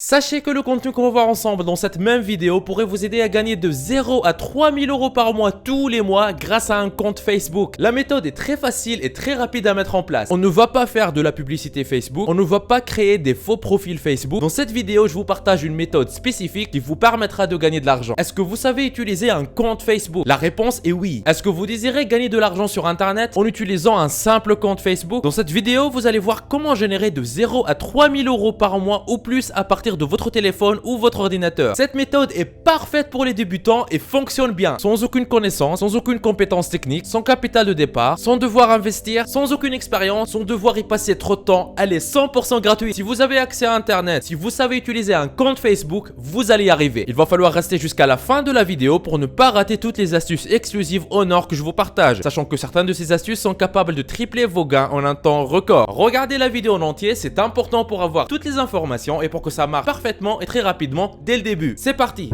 Sachez que le contenu qu'on va voir ensemble dans cette même vidéo pourrait vous aider à gagner de 0 à 3000 euros par mois tous les mois grâce à un compte Facebook. La méthode est très facile et très rapide à mettre en place. On ne va pas faire de la publicité Facebook, on ne va pas créer des faux profils Facebook. Dans cette vidéo, je vous partage une méthode spécifique qui vous permettra de gagner de l'argent. Est-ce que vous savez utiliser un compte Facebook? La réponse est oui. Est-ce que vous désirez gagner de l'argent sur Internet en utilisant un simple compte Facebook? Dans cette vidéo, vous allez voir comment générer de 0 à 3000 euros par mois ou plus à partir de votre téléphone ou votre ordinateur. Cette méthode est parfaite pour les débutants et fonctionne bien, sans aucune connaissance, sans aucune compétence technique, sans capital de départ, sans devoir investir, sans aucune expérience, sans devoir y passer trop de temps. Elle est 100% gratuite. Si vous avez accès à Internet, si vous savez utiliser un compte Facebook, vous allez y arriver. Il va falloir rester jusqu'à la fin de la vidéo pour ne pas rater toutes les astuces exclusives au or que je vous partage, sachant que certaines de ces astuces sont capables de tripler vos gains en un temps record. Regardez la vidéo en entier, c'est important pour avoir toutes les informations et pour que ça marche parfaitement et très rapidement dès le début. C'est parti!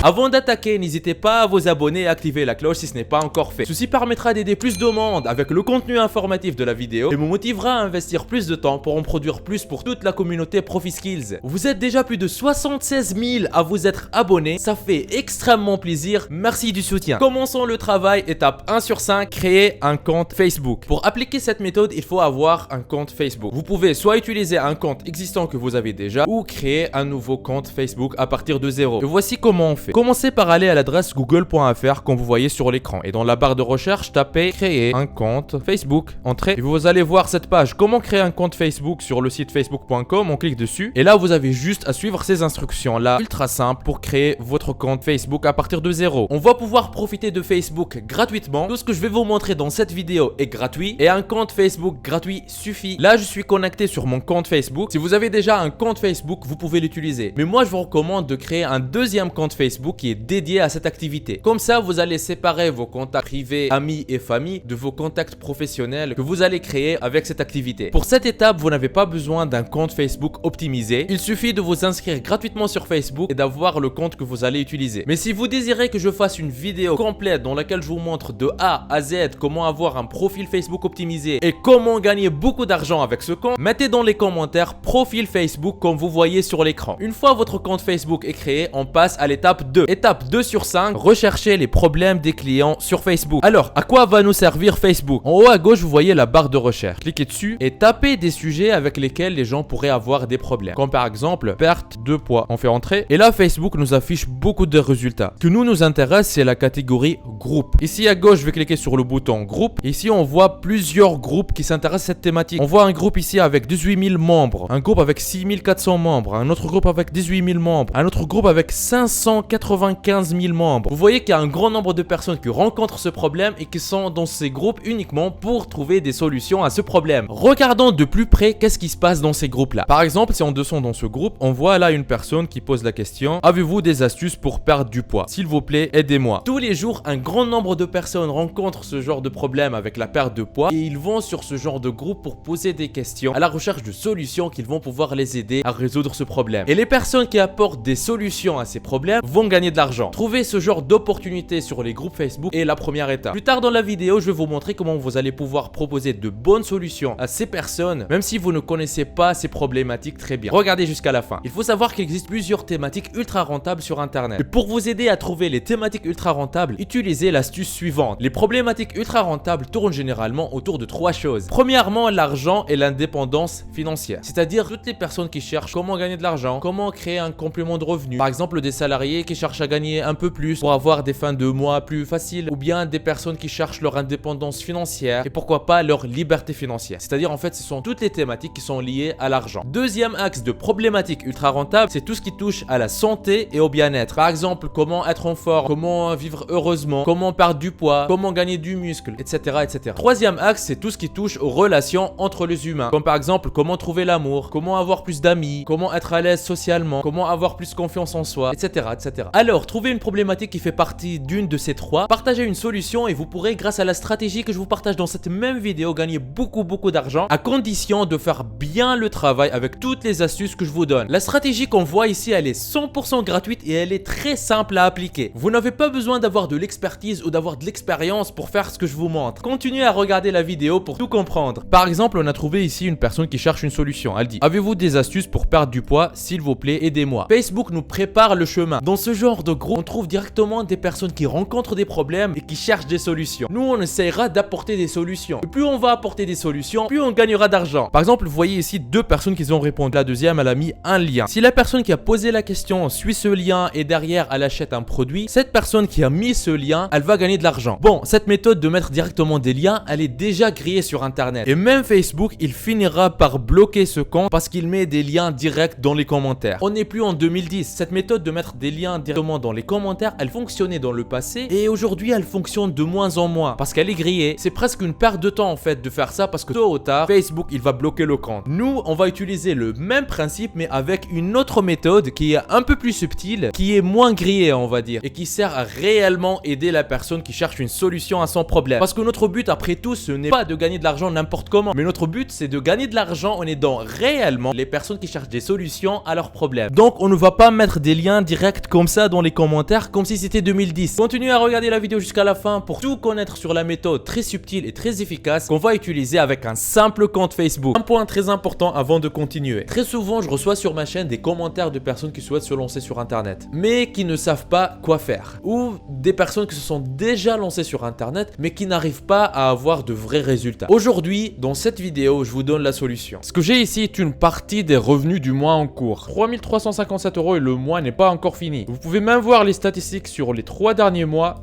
Avant d'attaquer, n'hésitez pas à vous abonner et activer la cloche si ce n'est pas encore fait. Ceci permettra d'aider plus de monde avec le contenu informatif de la vidéo et me motivera à investir plus de temps pour en produire plus pour toute la communauté ProfiSkills. Vous êtes déjà plus de 76 000 à vous être abonnés, ça fait extrêmement plaisir, merci du soutien. Commençons le travail, étape 1 sur 5, créer un compte Facebook. Pour appliquer cette méthode, il faut avoir un compte Facebook. Vous pouvez soit utiliser un compte existant que vous avez déjà ou créer un nouveau compte Facebook à partir de zéro. Et voici comment on fait. Commencez par aller à l'adresse google.fr comme vous voyez sur l'écran et dans la barre de recherche, tapez créer un compte Facebook, entrez et vous allez voir cette page comment créer un compte Facebook sur le site facebook.com, on clique dessus et là vous avez juste à suivre ces instructions là, ultra simple pour créer votre compte Facebook à partir de zéro. On va pouvoir profiter de Facebook gratuitement, tout ce que je vais vous montrer dans cette vidéo est gratuit et un compte Facebook gratuit suffit. Là je suis connecté sur mon compte Facebook, si vous avez déjà un compte Facebook vous pouvez l'utiliser, mais moi je vous recommande de créer un deuxième compte Facebook qui est dédié à cette activité. Comme ça, vous allez séparer vos contacts privés, amis et famille de vos contacts professionnels que vous allez créer avec cette activité. Pour cette étape, vous n'avez pas besoin d'un compte Facebook optimisé. Il suffit de vous inscrire gratuitement sur Facebook et d'avoir le compte que vous allez utiliser. Mais si vous désirez que je fasse une vidéo complète dans laquelle je vous montre de A à Z comment avoir un profil Facebook optimisé et comment gagner beaucoup d'argent avec ce compte, mettez dans les commentaires profil Facebook comme vous voyez sur l'écran. Une fois votre compte Facebook est créé, on passe à l'étape 2. Étape 2 sur 5, rechercher les problèmes des clients sur Facebook. Alors, à quoi va nous servir Facebook? En haut à gauche, vous voyez la barre de recherche. Cliquez dessus et tapez des sujets avec lesquels les gens pourraient avoir des problèmes. Comme par exemple, perte de poids. On fait entrer et là, Facebook nous affiche beaucoup de résultats. Ce qui nous intéresse, c'est la catégorie groupe. Ici à gauche, je vais cliquer sur le bouton groupe. Ici, on voit plusieurs groupes qui s'intéressent à cette thématique. On voit un groupe ici avec 18 000 membres, un groupe avec 6 400 membres, un autre groupe avec 18 000 membres, un autre groupe avec 595 000 membres. Vous voyez qu'il y a un grand nombre de personnes qui rencontrent ce problème et qui sont dans ces groupes uniquement pour trouver des solutions à ce problème. Regardons de plus près qu'est-ce qui se passe dans ces groupes-là. Par exemple, si on descend dans ce groupe, on voit là une personne qui pose la question: avez-vous des astuces pour perdre du poids? S'il vous plaît, aidez-moi. Tous les jours, un grand nombre de personnes rencontrent ce genre de problème avec la perte de poids et ils vont sur ce genre de groupe pour poser des questions à la recherche de solutions qui vont pouvoir les aider à résoudre ce problème. Et les personnes qui apportent des solutions à ces problèmes vont gagner de l'argent. Trouver ce genre d'opportunités sur les groupes Facebook est la première étape. Plus tard dans la vidéo, je vais vous montrer comment vous allez pouvoir proposer de bonnes solutions à ces personnes, même si vous ne connaissez pas ces problématiques très bien. Regardez jusqu'à la fin. Il faut savoir qu'il existe plusieurs thématiques ultra rentables sur Internet. Et pour vous aider à trouver les thématiques ultra rentables, utilisez l'astuce suivante. Les problématiques ultra rentables tournent généralement autour de 3 choses. Premièrement, l'argent et l'indépendance financière. C'est-à-dire toutes les personnes qui cherchent comment gagner de l'argent, comment créer un complément de revenu. Par exemple, des salariés qui cherchent à gagner un peu plus pour avoir des fins de mois plus faciles, ou bien des personnes qui cherchent leur indépendance financière et pourquoi pas leur liberté financière. C'est-à-dire en fait ce sont toutes les thématiques qui sont liées à l'argent. Deuxième axe de problématique ultra rentable, c'est tout ce qui touche à la santé et au bien-être. Par exemple, comment être en forme, comment vivre heureusement, comment perdre du poids, comment gagner du muscle, etc. etc. Troisième axe, c'est tout ce qui touche aux relations entre les humains. Comme par exemple, comment trouver l'amour, comment avoir plus d'amis, comment être à l'aise socialement, comment avoir plus confiance en soi, etc. etc. Alors, trouvez une problématique qui fait partie d'une de ces trois, partagez une solution et vous pourrez, grâce à la stratégie que je vous partage dans cette même vidéo, gagner beaucoup d'argent à condition de faire bien le travail avec toutes les astuces que je vous donne. La stratégie qu'on voit ici, elle est 100% gratuite et elle est très simple à appliquer. Vous n'avez pas besoin d'avoir de l'expertise ou d'avoir de l'expérience pour faire ce que je vous montre. Continuez à regarder la vidéo pour tout comprendre. Par exemple, on a trouvé ici une personne qui cherche une solution. Elle dit: avez-vous des astuces pour perdre du poids? S'il vous plaît, aidez-moi. Facebook nous prépare le chemin. Dans ce genre de groupe, on trouve directement des personnes qui rencontrent des problèmes et qui cherchent des solutions. Nous, on essaiera d'apporter des solutions. Et plus on va apporter des solutions, plus on gagnera d'argent. Par exemple, vous voyez ici deux personnes qui ont répondu. La deuxième, elle a mis un lien. Si la personne qui a posé la question suit ce lien et derrière elle achète un produit, cette personne qui a mis ce lien, elle va gagner de l'argent. Bon, cette méthode de mettre directement des liens, elle est déjà grillée sur internet. Et même Facebook, il finira par bloquer ce compte parce qu'il met des liens directs dans les commentaires. On n'est plus en 2010. Cette méthode de mettre des liens directement dans les commentaires, elle fonctionnait dans le passé et aujourd'hui elle fonctionne de moins en moins parce qu'elle est grillée. C'est presque une perte de temps en fait de faire ça parce que tôt ou tard, Facebook il va bloquer le compte. Nous, on va utiliser le même principe mais avec une autre méthode qui est un peu plus subtile, qui est moins grillée on va dire et qui sert à réellement aider la personne qui cherche une solution à son problème. Parce que notre but après tout, ce n'est pas de gagner de l'argent n'importe comment, mais notre but c'est de gagner de l'argent en aidant réellement les personnes qui cherchent des solutions à leurs problèmes. Donc on ne va pas mettre des liens directs comme ça dans les commentaires comme si c'était 2010. Continuez à regarder la vidéo jusqu'à la fin pour tout connaître sur la méthode très subtile et très efficace qu'on va utiliser avec un simple compte Facebook. Un point très important avant de continuer. Très souvent je reçois sur ma chaîne des commentaires de personnes qui souhaitent se lancer sur internet mais qui ne savent pas quoi faire, ou des personnes qui se sont déjà lancées sur internet mais qui n'arrivent pas à avoir de vrais résultats. Aujourd'hui, dans cette vidéo, je vous donne la solution. Ce que j'ai ici est une partie des revenus du mois en cours. 3357 € et le mois n'est pas encore fini. Vous pouvez même voir les statistiques sur les 3 derniers mois.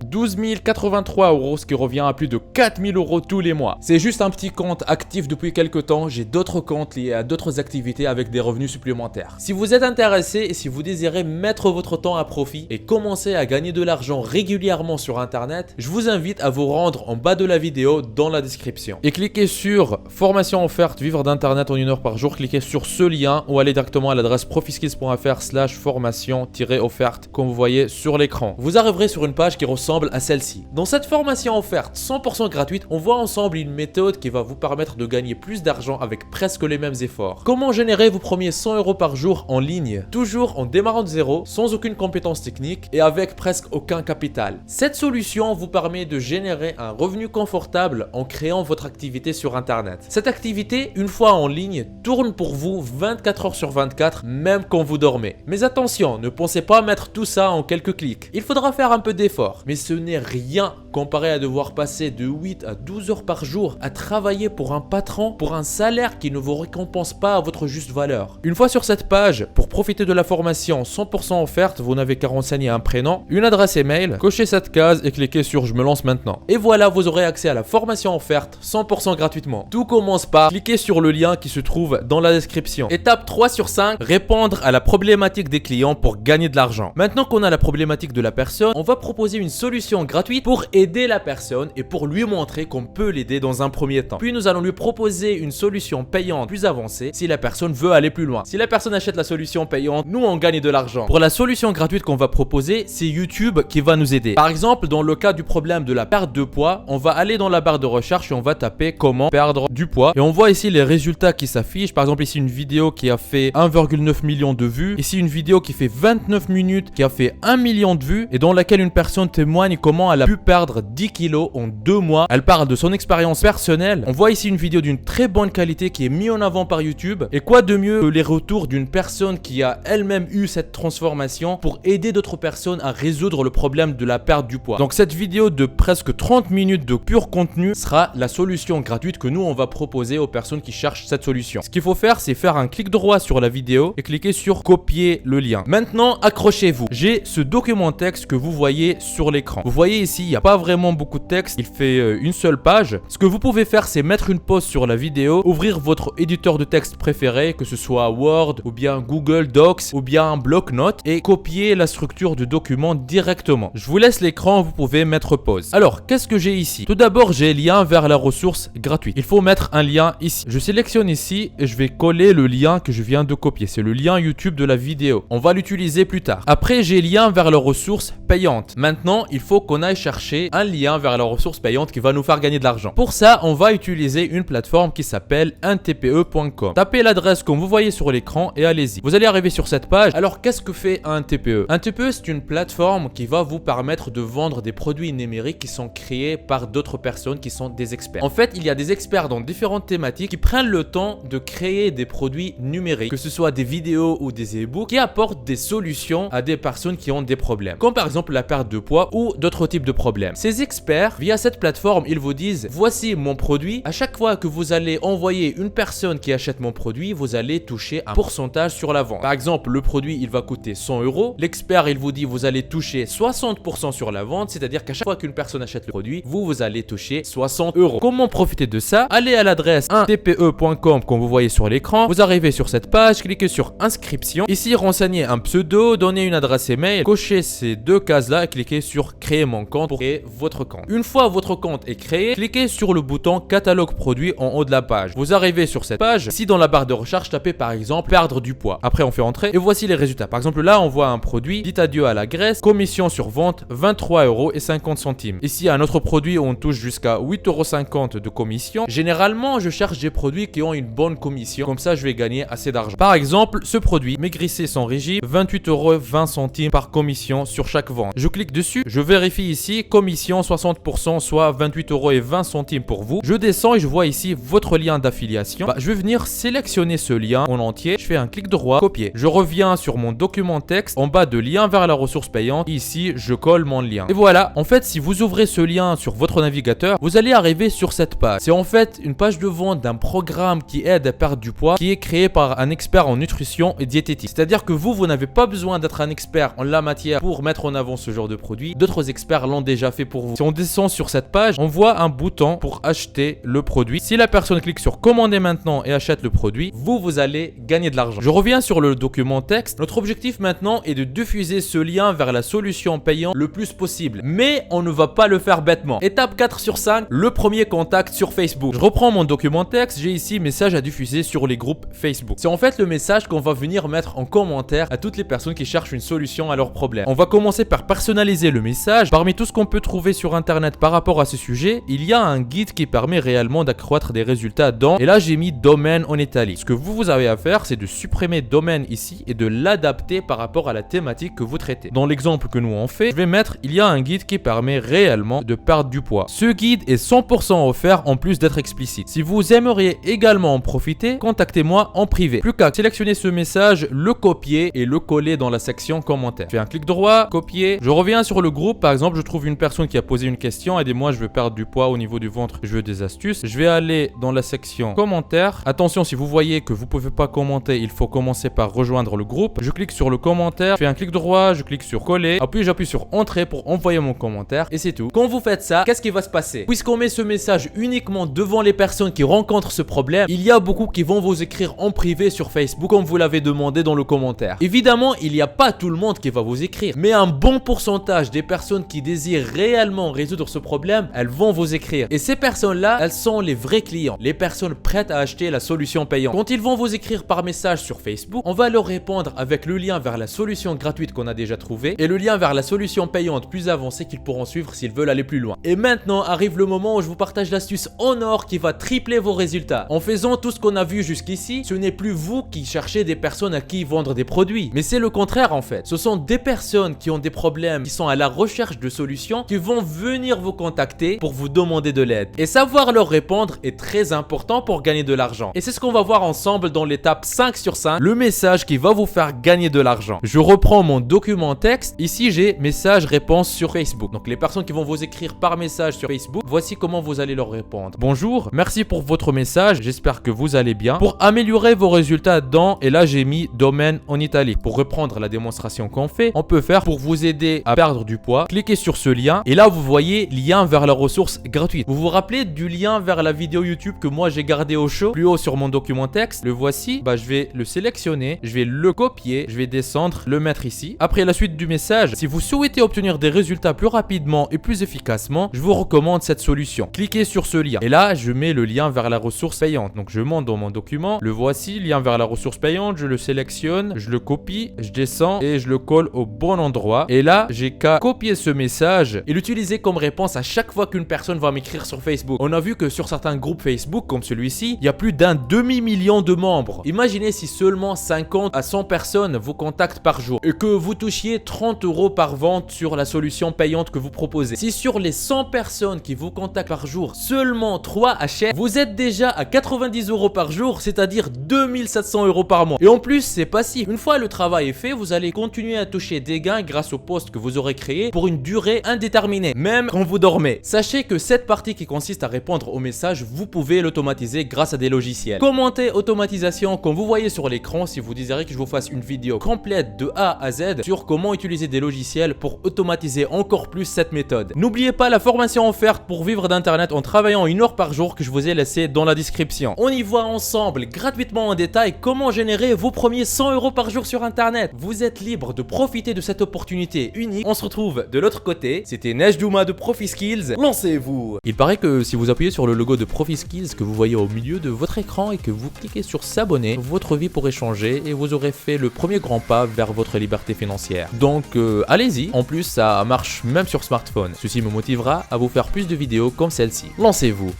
12 083 €, ce qui revient à plus de 4 000 € tous les mois. C'est juste un petit compte actif depuis quelques temps. J'ai d'autres comptes liés à d'autres activités avec des revenus supplémentaires. Si vous êtes intéressé et si vous désirez mettre votre temps à profit et commencer à gagner de l'argent régulièrement sur internet, je vous invite à vous rendre en bas de la vidéo dans la description et cliquez sur formation offerte vivre d'internet en 1 heure par jour. Cliquez sur ce lien ou allez directement à l'adresse profiskills.fr/formation-offerte comme vous voyez sur l'écran. Vous arriverez sur une page qui ressemble à celle-ci. Dans cette formation offerte 100% gratuite, on voit ensemble une méthode qui va vous permettre de gagner plus d'argent avec presque les mêmes efforts. Comment générer vos premiers 100 € par jour en ligne, toujours en démarrant de zéro, sans aucune compétence technique et avec presque aucun capital. Cette solution vous permet de générer un revenu confortable en créant votre activité sur internet. Cette activité, une fois en ligne, tourne pour vous 24 heures sur 24, même quand vous dormez. Mais attention, ne pensez pas mettre tout ça en quelques clics. Il faudra faire un peu d'effort, mais ce n'est rien comparé à devoir passer de 8 à 12 heures par jour à travailler pour un patron pour un salaire qui ne vous récompense pas à votre juste valeur. Une fois sur cette page, pour profiter de la formation 100% offerte, vous n'avez qu'à renseigner un prénom, une adresse email, cochez cette case et cliquez sur je me lance maintenant. Et voilà, vous aurez accès à la formation offerte 100% gratuitement. Tout commence par cliquer sur le lien qui se trouve dans la description. Étape 3 sur 5, répondre à la problématique des clients pour gagner de l'argent. Maintenant qu'on a la problématique de la personne, on va proposer une solution gratuite pour aider la personne et pour lui montrer qu'on peut l'aider dans un premier temps. Puis nous allons lui proposer une solution payante plus avancée si la personne veut aller plus loin. Si la personne achète la solution payante, nous on gagne de l'argent. Pour la solution gratuite qu'on va proposer, c'est YouTube qui va nous aider. Par exemple, dans le cas du problème de la perte de poids, on va aller dans la barre de recherche et on va taper comment perdre du poids et on voit ici les résultats qui s'affichent. Par exemple ici une vidéo qui a fait 1,9 million de vues, ici une vidéo qui fait 29 minutes qui a fait 1 million de vues et dans laquelle une personne témoigne comment elle a pu perdre 10 kilos en 2 mois. Elle parle de son expérience personnelle. On voit ici une vidéo d'une très bonne qualité qui est mise en avant par YouTube. Et quoi de mieux que les retours d'une personne qui a elle-même eu cette transformation pour aider d'autres personnes à résoudre le problème de la perte du poids. Donc cette vidéo de presque 30 minutes de pur contenu sera la solution gratuite que nous on va proposer aux personnes qui cherchent cette solution. Ce qu'il faut faire, c'est faire un clic droit sur la vidéo et cliquer sur copier le lien. Maintenant, accrochez-vous. J'ai ce document texte que vous voyez sur l'écran. Vous voyez ici, il n'y a pas vraiment beaucoup de texte, il fait une seule page. Ce que vous pouvez faire, c'est mettre une pause sur la vidéo, ouvrir votre éditeur de texte préféré, que ce soit Word ou bien Google Docs ou bien Bloc-Notes, et copier la structure du document directement. Je vous laisse l'écran, vous pouvez mettre pause. Alors, qu'est-ce que j'ai ici? Tout d'abord, j'ai lien vers la ressource gratuite. Il faut mettre un lien ici. Je sélectionne ici et je vais coller le lien que je viens de copier. C'est le lien YouTube de la vidéo. On va l'utiliser plus tard. Après, j'ai lien vers la ressource payante. Maintenant, il faut qu'on aille chercher un lien vers la ressource payante qui va nous faire gagner de l'argent. Pour ça, on va utiliser une plateforme qui s'appelle 1TPE.com. Tapez l'adresse comme vous voyez sur l'écran et allez-y. Vous allez arriver sur cette page. Alors, qu'est-ce que fait 1TPE? 1TPE, c'est une plateforme qui va vous permettre de vendre des produits numériques qui sont créés par d'autres personnes qui sont des experts. En fait, il y a des experts dans différentes thématiques qui prennent le temps de créer des produits numériques, que ce soit des vidéos ou des e-books, qui apportent des solutions à des personnes qui ont des problèmes, comme par exemple la perte de poids ou d'autres types de problèmes. Ces experts, via cette plateforme, ils vous disent: voici mon produit. À chaque fois que vous allez envoyer une personne qui achète mon produit, vous allez toucher un pourcentage sur la vente. Par exemple, le produit, il va coûter 100 €. L'expert, il vous dit: vous allez toucher 60% sur la vente, c'est-à-dire qu'à chaque fois qu'une personne achète le produit, vous allez toucher 60 €. Comment profiter de ça? Allez à l'adresse 1tpe.com comme vous voyez sur l'écran. Vous arrivez sur cette page, cliquez sur inscription. Ici, renseignez un pseudo, donnez une adresse email, cochez ces deux cases-là et cliquez sur créer mon compte pour créer votre compte. Une fois votre compte est créé, cliquez sur le bouton catalogue produit en haut de la page. Vous arrivez sur cette page. Ici, dans la barre de recherche, tapez par exemple perdre du poids. Après, on fait entrer et voici les résultats. Par exemple, là, on voit un produit, dites adieu à la graisse, commission sur vente 23,50 €. Ici, un autre produit où on touche jusqu'à 8,50 € de commission. Généralement, je cherche des produits qui ont une bonne commission. Comme ça, je vais gagner assez d'argent. Par exemple, ce produit, maigrissez sans régime, 28,20 € par commission sur chaque vente. Je clique dessus, je vérifie ici, commission 60%, soit 28,20 € pour vous. Je descends et je vois ici votre lien d'affiliation. Je vais venir sélectionner ce lien en entier. Je fais un clic droit, copier. Je reviens sur mon document texte, en bas de lien vers la ressource payante. Ici, je colle mon lien. Et voilà, en fait, si vous ouvrez ce lien sur votre navigateur, vous allez arriver sur cette page. C'est en fait une page de vente d'un programme qui aide à perdre du poids, qui est créé par un expert en nutrition et diététique. C'est-à-dire que vous n'avez pas besoin d'être un expert en la matière pour mettre en avant ce genre de produit. D'autres experts l'ont déjà fait pour vous. Si on descend sur cette page, on voit un bouton pour acheter le produit. Si la personne clique sur commander maintenant et achète le produit, vous allez gagner de l'argent. Je reviens sur le document texte. Notre objectif maintenant est de diffuser ce lien vers la solution payante le plus possible. Mais on ne va pas le faire bêtement. Étape 4 sur 5, le premier contact sur Facebook. Je reprends mon document texte, j'ai ici message à diffuser sur les groupes Facebook. C'est en fait le message qu'on va venir mettre en commentaire à toutes les personnes qui cherchent une solution à leurs problèmes. On va commencer par personnaliser le message. Parmi tout ce qu'on peut trouver sur internet par rapport à ce sujet, il y a un guide qui permet réellement d'accroître des résultats dans, et là j'ai mis domaine en italique. Ce que vous avez à faire, c'est de supprimer domaine ici et de l'adapter par rapport à la thématique que vous traitez. Dans l'exemple que nous on fait, je vais mettre il y a un guide qui permet réellement de perdre du poids. Ce guide est 100% offert en plus d'être explicite. Si vous aimeriez également en profiter, contactez-moi en privé. Plus qu'à sélectionner ce message, le copier et le coller dans la section commentaires. Je fais un clic droit, copier. Je reviens sur le groupe. Par exemple, je trouve une personne qui a posé une question. Aidez-moi, je veux perdre du poids au niveau du ventre. Je veux des astuces. Je vais aller dans la section commentaires. Attention, si vous voyez que vous pouvez pas commenter, il faut commencer par rejoindre le groupe. Je clique sur le commentaire. Je fais un clic droit, je clique sur coller. Puis j'appuie sur entrée pour envoyer mon commentaire. Et c'est tout. Quand vous faites ça, qu'est-ce qui va se passer? Puisqu'on met ce message uniquement devant les personnes qui rencontrent ce problème, il y a beaucoup qui vont vous écrire en privé sur Facebook comme vous l'avez demandé dans le commentaire. Évidemment, il n'y a pas tout le monde qui va vous écrire, mais un bon pourcentage des personnes qui désirent réellement résoudre ce problème, elles vont vous écrire. Et ces personnes-là, elles sont les vrais clients, les personnes prêtes à acheter la solution payante. Quand ils vont vous écrire par message sur Facebook, on va leur répondre avec le lien vers la solution gratuite qu'on a déjà trouvée et le lien vers la solution payante plus avancée qu'ils pourront suivre s'ils veulent aller plus loin. Et maintenant arrive le moment où je vous partage l'astuce en or qui va tripler vos résultats. En faisant tout ce qu'on a vu jusqu'ici, ce n'est plus vous qui cherchez des personnes à qui vendre des produits, mais c'est le contraire en fait. Ce sont des personnes qui ont des problèmes, qui sont à la recherche de solutions, qui vont venir vous contacter pour vous demander de l'aide. Et savoir leur répondre est très important pour gagner de l'argent. Et c'est ce qu'on va voir ensemble dans l'étape 5 sur 5, le message qui va vous faire gagner de l'argent. Je reprends mon document texte. Ici, j'ai message réponse sur Facebook. Donc les personnes qui vont vous écrire par message sur Facebook, voici comment vous allez leur répondre. Bonjour, merci pour votre message, j'espère que vous allez bien. Pour améliorer vos résultats dans, et là j'ai mis domaine en italique. Pour reprendre la démonstration qu'on fait, on peut faire pour vous aider à perdre du poids. Cliquez sur ce lien, Et là, vous voyez lien vers la ressource gratuite. Vous vous rappelez du lien vers la vidéo YouTube que moi j'ai gardé au chaud plus haut sur mon document texte? Le voici. Bah, je vais le sélectionner, je vais le copier, je vais descendre, le mettre ici. Après la suite du message, si vous souhaitez obtenir des résultats plus rapidement et plus efficacement, je vous recommande cette solution. Cliquez sur ce lien. Et là, je mets le lien vers la ressource payante. Donc, je monte dans mon document. Le voici, lien vers la ressource payante. Je le sélectionne, je le copie, je descends et je le colle au bon endroit. Et là, j'ai qu'à copier ce message et l'utiliser comme réponse à chaque fois qu'une personne va m'écrire sur Facebook. On a vu que sur certains groupes Facebook, comme celui-ci, il y a plus d'un demi-million de membres. Imaginez si seulement 50 à 100 personnes vous contactent par jour et que vous touchiez 30 € par vente sur la solution payante que vous proposez. Si sur les 100 personnes qui vous contactent par jour, seulement 3 achètent, vous êtes déjà à 90 € par jour, c'est-à-dire 2700 € par mois. Et en plus, c'est passif. Une fois le travail est fait, vous allez continuer à toucher des gains grâce au post que vous aurez créé pour une durée indéterminée, même quand vous dormez. Sachez que cette partie qui consiste à répondre aux messages, vous pouvez l'automatiser grâce à des logiciels. Commentez automatisation comme vous voyez sur l'écran si vous désirez que je vous fasse une vidéo complète de A à Z sur comment utiliser des logiciels pour automatiser encore plus cette méthode. N'oubliez pas la formation offerte pour vivre d'internet en travaillant 1 heure par jour que je vous ai laissé dans la description. On y voit ensemble gratuitement en détail comment générer vos premiers 100 € par jour sur internet. Vous êtes libre de profiter de cette opportunité unique. On se retrouve de l'autre côté. C'était Nejdouma de ProfiSkills. Lancez-vous! Il paraît que si vous appuyez sur le logo de ProfiSkills que vous voyez au milieu de votre écran et que vous cliquez sur s'abonner, votre vie pourrait changer et vous aurez fait le premier grand pas vers votre liberté financière. Donc allez-y. En plus, ça marche même sur smartphone. Ceci me motivera à vous faire plus de vidéos comme celle-ci. Lancez-vous!